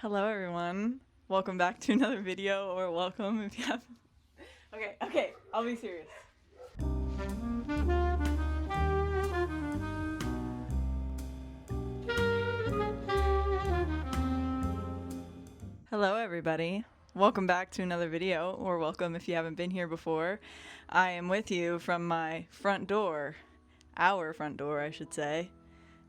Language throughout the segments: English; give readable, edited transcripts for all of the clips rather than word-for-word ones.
Hello everyone, welcome back to another video, or welcome if you have. Okay, I'll be serious. Hello everybody, welcome back to another video, or welcome if you haven't been here before. I am with you from my front door, our front door I should say,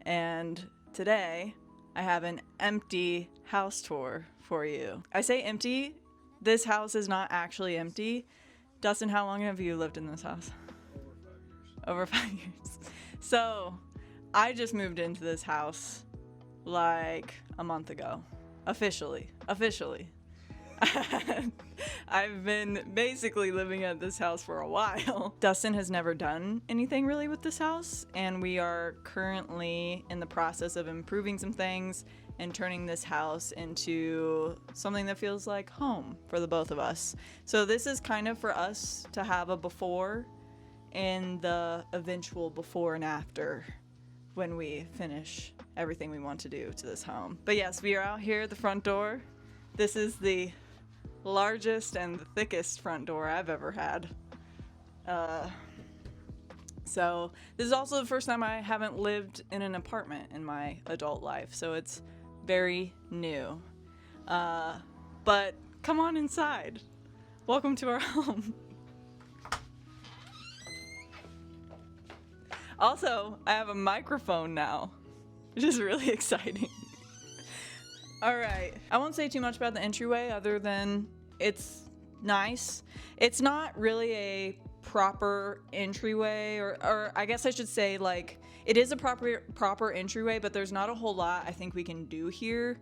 and today I have an empty house tour for you. I say empty, this house is not actually empty. Dustin, how long have you lived in this house? Over 5 years. So, I just moved into this house like a month ago. Officially. I've been basically living at this house for a while. Dustin has never done anything really with this house, and we are currently in the process of improving some things and turning this house into something that feels like home for the both of us. So this is kind of for us to have a before and the eventual before and after when we finish everything we want to do to this home. But yes, we are out here at the front door. This is the largest and the thickest front door I've ever had. So this is also the first time I haven't lived in an apartment in my adult life, so it's very new. But come on inside. Welcome to our home. Also, I have a microphone now, which is really exciting. Alright, I won't say too much about the entryway other than it's nice. It's not really a proper entryway, or I guess I should say, like, it is a proper entryway, but there's not a whole lot I think we can do here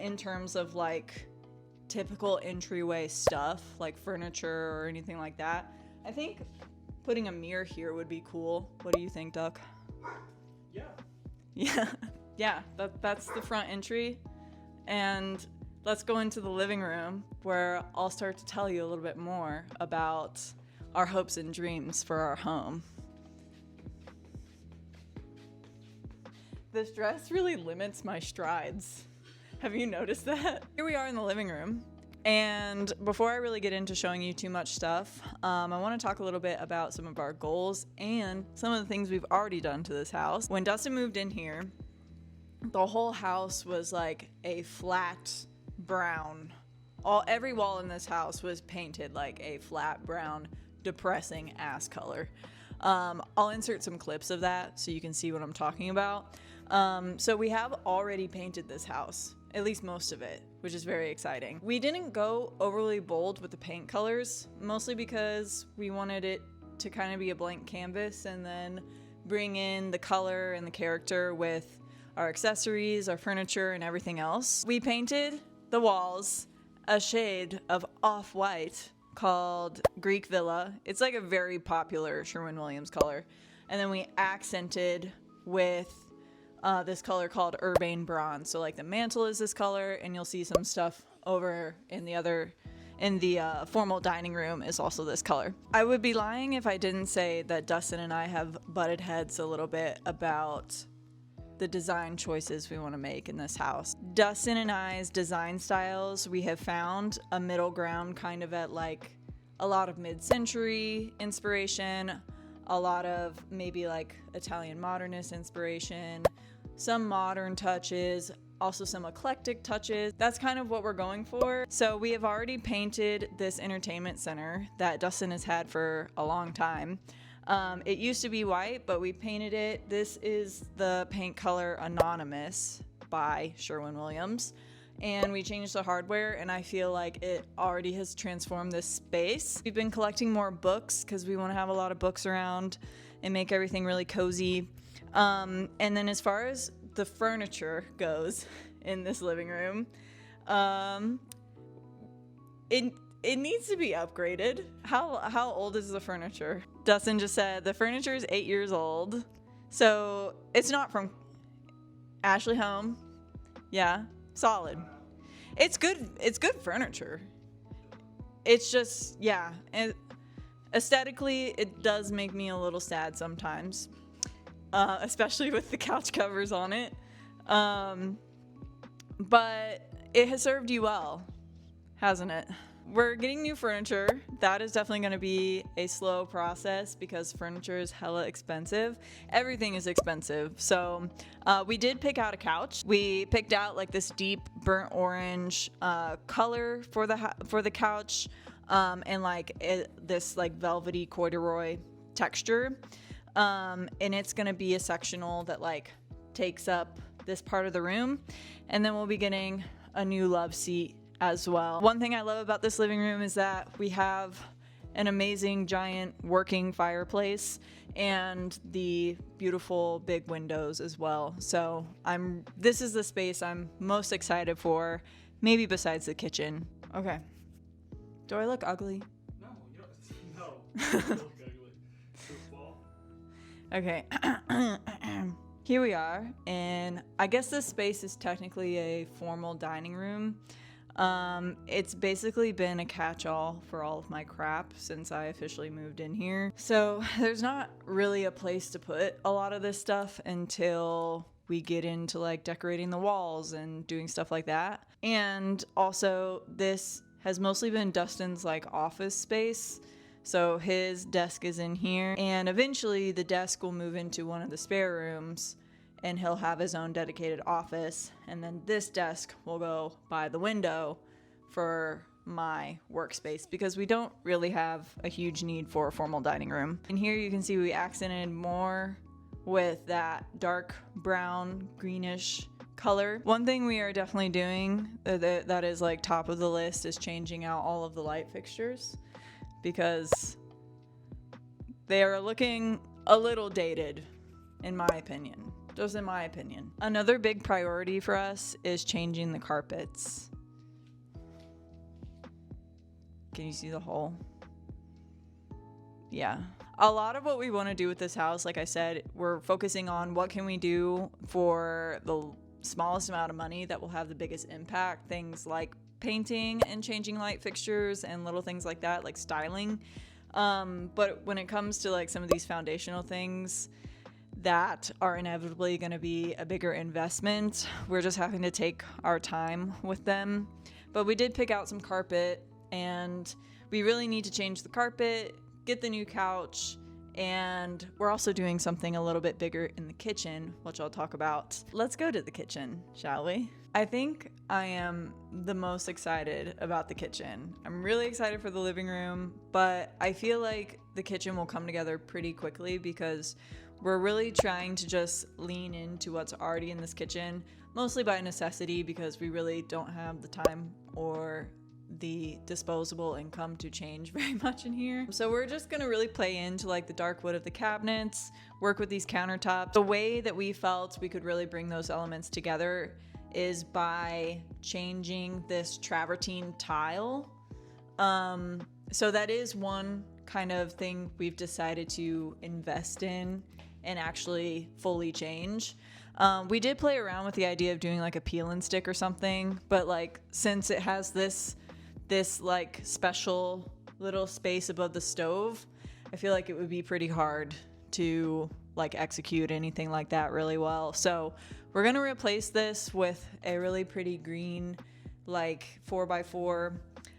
in terms of like typical entryway stuff, like furniture or anything like that. I think putting a mirror here would be cool. What do you think, Duck? Yeah, that's the front entry. And let's go into the living room where I'll start to tell you a little bit more about our hopes and dreams for our home. This dress really limits my strides. Have you noticed that? Here we are in the living room. And before I really get into showing you too much stuff, I want to talk a little bit about some of our goals and some of the things we've already done to this house. When Dustin moved in here, the whole house was like a flat brown. Every wall in this house was painted like a flat brown, depressing ass color. I'll insert some clips of that so you can see what I'm talking about. So we have already painted this house, at least most of it, which is very exciting. We didn't go overly bold with the paint colors, mostly because we wanted it to kind of be a blank canvas and then bring in the color and the character with our accessories, our furniture, and everything else. We painted the walls a shade of off-white called Greek Villa. It's like a very popular Sherwin-Williams color. And then we accented with this color called Urbane Bronze. So like the mantle is this color, and you'll see some stuff over in the formal dining room is also this color. I would be lying if I didn't say that Dustin and I have butted heads a little bit about the design choices we want to make in this house. Dustin and I's design styles, we have found a middle ground kind of at like a lot of mid-century inspiration, a lot of maybe like Italian modernist inspiration, some modern touches, also some eclectic touches. That's kind of what we're going for. So we have already painted this entertainment center that Dustin has had for a long time. It used to be white, but we painted it. This is the paint color Anonymous by Sherwin-Williams. And we changed the hardware, and I feel like it already has transformed this space. We've been collecting more books because we want to have a lot of books around and make everything really cozy. And then as far as the furniture goes in this living room, it needs to be upgraded. How old is the furniture? Dustin just said the furniture is 8 years old. So it's not from Ashley Home. Yeah, solid. It's good furniture. It's just, yeah. Aesthetically, it does make me a little sad sometimes. Especially with the couch covers on it. But it has served you well, hasn't it? We're getting new furniture. That is definitely going to be a slow process because furniture is hella expensive. Everything is expensive. So we did pick out a couch. We picked out like this deep burnt orange color for the couch, and like this like velvety corduroy texture. And it's going to be a sectional that like takes up this part of the room. And then we'll be getting a new love seat as well. One thing I love about this living room is that we have an amazing giant working fireplace and the beautiful big windows as well. So this is the space I'm most excited for, maybe besides the kitchen. Okay. Do I look ugly? No, you don't. No, you don't look ugly. Okay. Here we are, and I guess this space is technically a formal dining room. It's basically been a catch-all for all of my crap since I officially moved in here. So there's not really a place to put a lot of this stuff until we get into like decorating the walls and doing stuff like that. And also this has mostly been Dustin's like office space. So his desk is in here, and eventually the desk will move into one of the spare rooms and he'll have his own dedicated office, and then this desk will go by the window for my workspace because we don't really have a huge need for a formal dining room. And here you can see we accented more with that dark brown greenish color. One thing we are definitely doing that is like top of the list is changing out all of the light fixtures because they are looking a little dated in my opinion. Just in my opinion. Another big priority for us is changing the carpets. Can you see the hole? Yeah. A lot of what we want to do with this house, like I said, we're focusing on what can we do for the smallest amount of money that will have the biggest impact. Things like painting and changing light fixtures and little things like that, like styling. But when it comes to like some of these foundational things that are inevitably going to be a bigger investment, we're just having to take our time with them. But we did pick out some carpet, and we really need to change the carpet, get the new couch, and we're also doing something a little bit bigger in the kitchen, which I'll talk about. Let's go to the kitchen, shall we? I think I am the most excited about the kitchen. I'm really excited for the living room, but I feel like the kitchen will come together pretty quickly because we're really trying to just lean into what's already in this kitchen, mostly by necessity because we really don't have the time or the disposable income to change very much in here. So we're just gonna really play into like the dark wood of the cabinets, work with these countertops. The way that we felt we could really bring those elements together is by changing this travertine tile. So that is one kind of thing we've decided to invest in and actually fully change. We did play around with the idea of doing like a peel and stick or something, but like since it has this like special little space above the stove, I feel like it would be pretty hard to like execute anything like that really well. So we're gonna replace this with a really pretty green like 4x4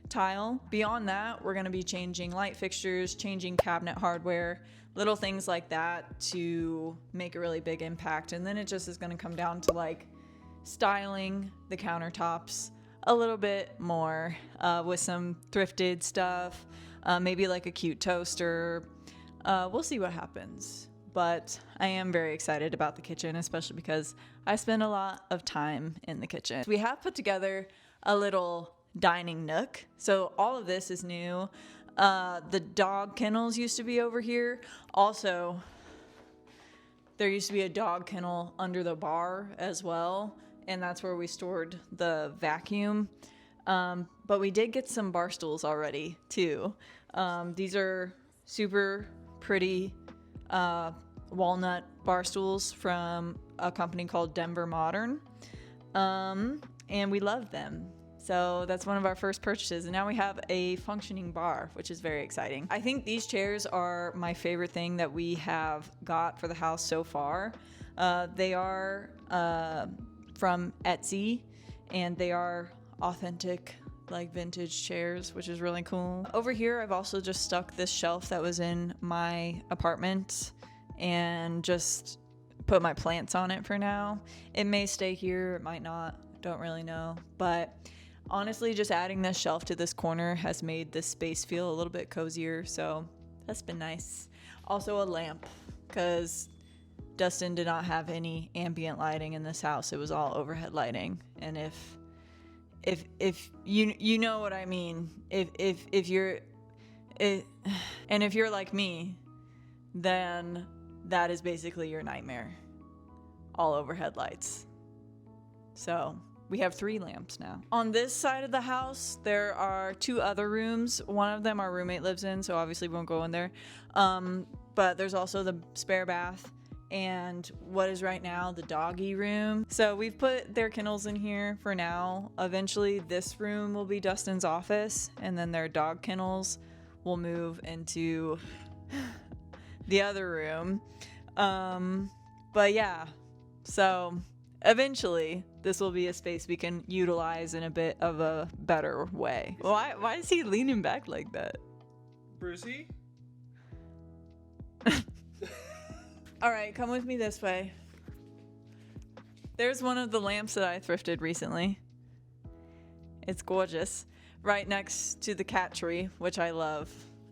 tile. Beyond that, we're gonna be changing light fixtures, changing cabinet hardware, little things like that to make a really big impact. And then it just is gonna come down to like styling the countertops a little bit more with some thrifted stuff, maybe like a cute toaster. We'll see what happens. But I am very excited about the kitchen, especially because I spend a lot of time in the kitchen. We have put together a little dining nook. So all of this is new. The dog kennels used to be over here. Also, there used to be a dog kennel under the bar as well, and that's where we stored the vacuum. But we did get some bar stools already too. These are super pretty walnut bar stools from a company called Denver Modern, and we love them. So that's one of our first purchases, and now we have a functioning bar, which is very exciting. I think these chairs are my favorite thing that we have got for the house so far. They are from Etsy, and they are authentic like vintage chairs, which is really cool. Over here I've also just stuck this shelf that was in my apartment and just put my plants on it for now. It may stay here, it might not, don't really know, but honestly just adding this shelf to this corner has made this space feel a little bit cozier, so that's been nice. Also a lamp, because Dustin did not have any ambient lighting in this house. It was all overhead lighting, and if you know what I mean, if you're like me, then that is basically your nightmare. All overhead lights. So we have 3 lamps now. On this side of the house, there are 2 other rooms. One of them our roommate lives in, so obviously we won't go in there. But there's also the spare bath and what is right now the doggy room. So we've put their kennels in here for now. Eventually this room will be Dustin's office, and then their dog kennels will move into the other room. But yeah, so eventually this will be a space we can utilize in a bit of a better way. Why is he leaning back like that? Brucey? All right, come with me this way. There's one of the lamps that I thrifted recently. It's gorgeous. Right next to the cat tree, which I love.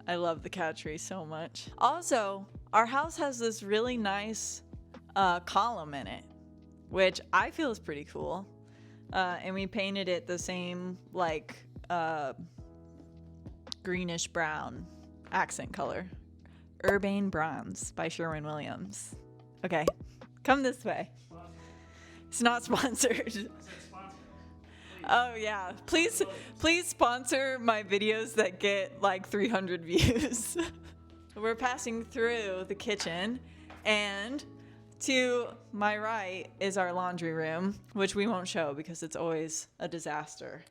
I love the cat tree so much. Also, our house has this really nice column in it, which I feel is pretty cool. And we painted it the same, like, greenish brown accent color. Urbane Bronze by Sherwin-Williams. Okay, come this way. It's not sponsored. Oh yeah, please sponsor my videos that get like 300 views. We're passing through the kitchen, and to my right is our laundry room, which we won't show because it's always a disaster.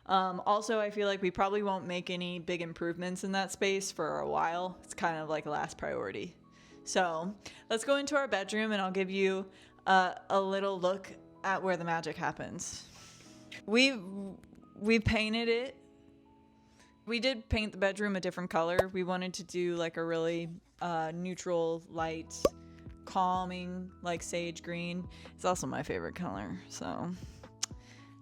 Also, I feel like we probably won't make any big improvements in that space for a while. It's kind of like a last priority. So let's go into our bedroom and I'll give you a little look at where the magic happens. We painted it. We did paint the bedroom a different color. We wanted to do like a really neutral, light, calming, like sage green. It's also my favorite color, so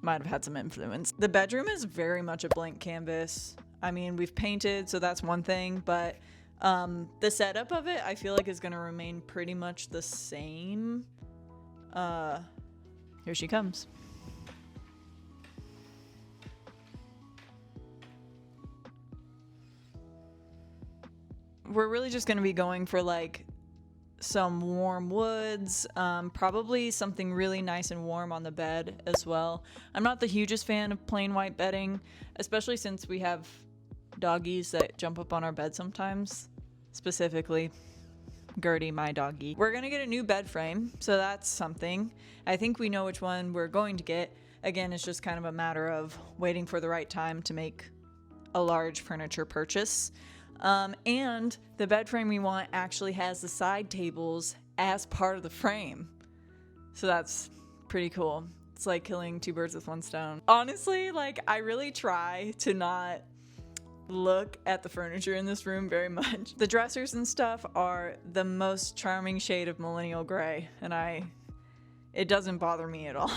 might have had some influence. The bedroom is very much a blank canvas. I mean, we've painted, so that's one thing, but the setup of it, I feel like is gonna remain pretty much the same. Here she comes. We're really just gonna be going for like some warm woods, probably something really nice and warm on the bed as well. I'm not the hugest fan of plain white bedding, especially since we have doggies that jump up on our bed sometimes, specifically Gertie, my doggie. We're gonna get a new bed frame, so that's something. I think we know which one we're going to get. Again, it's just kind of a matter of waiting for the right time to make a large furniture purchase. And the bed frame we want actually has the side tables as part of the frame. So that's pretty cool. It's like killing 2 birds with 1 stone. Honestly, like, I really try to not look at the furniture in this room very much. The dressers and stuff are the most charming shade of millennial gray, and it doesn't bother me at all.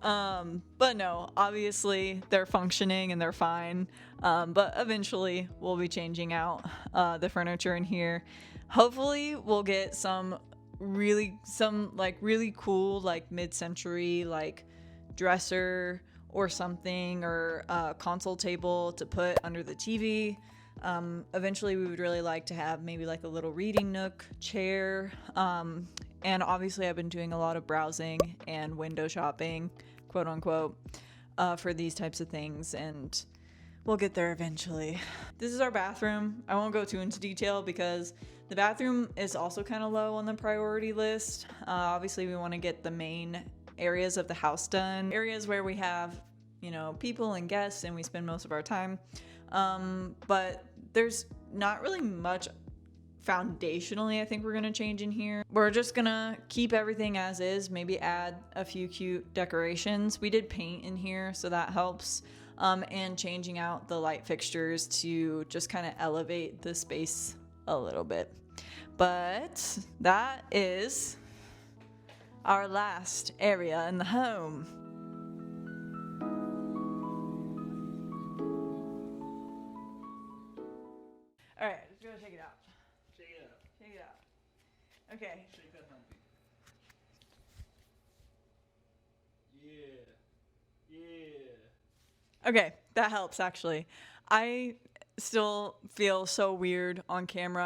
But no, obviously they're functioning and they're fine. But eventually we'll be changing out the furniture in here. Hopefully we'll get some really cool like mid-century like dresser or something, or a console table to put under the TV. Eventually we would really like to have maybe like a little reading nook chair. And obviously I've been doing a lot of browsing and window shopping, quote unquote, for these types of things, and we'll get there eventually. This is our bathroom. I won't go too into detail because the bathroom is also kind of low on the priority list. Obviously we want to get the main areas of the house done, areas where we have, you know, people and guests and we spend most of our time. But there's not really much foundationally I think we're gonna change in here. We're just gonna keep everything as is, maybe add a few cute decorations. We did paint in here, so that helps. And changing out the light fixtures to just kind of elevate the space a little bit. But that is our last area in the home. All right, just gonna take it out. Check it out. Take it out. Okay. Shake that humpy. Yeah. Yeah. Okay, that helps actually. I still feel so weird on camera.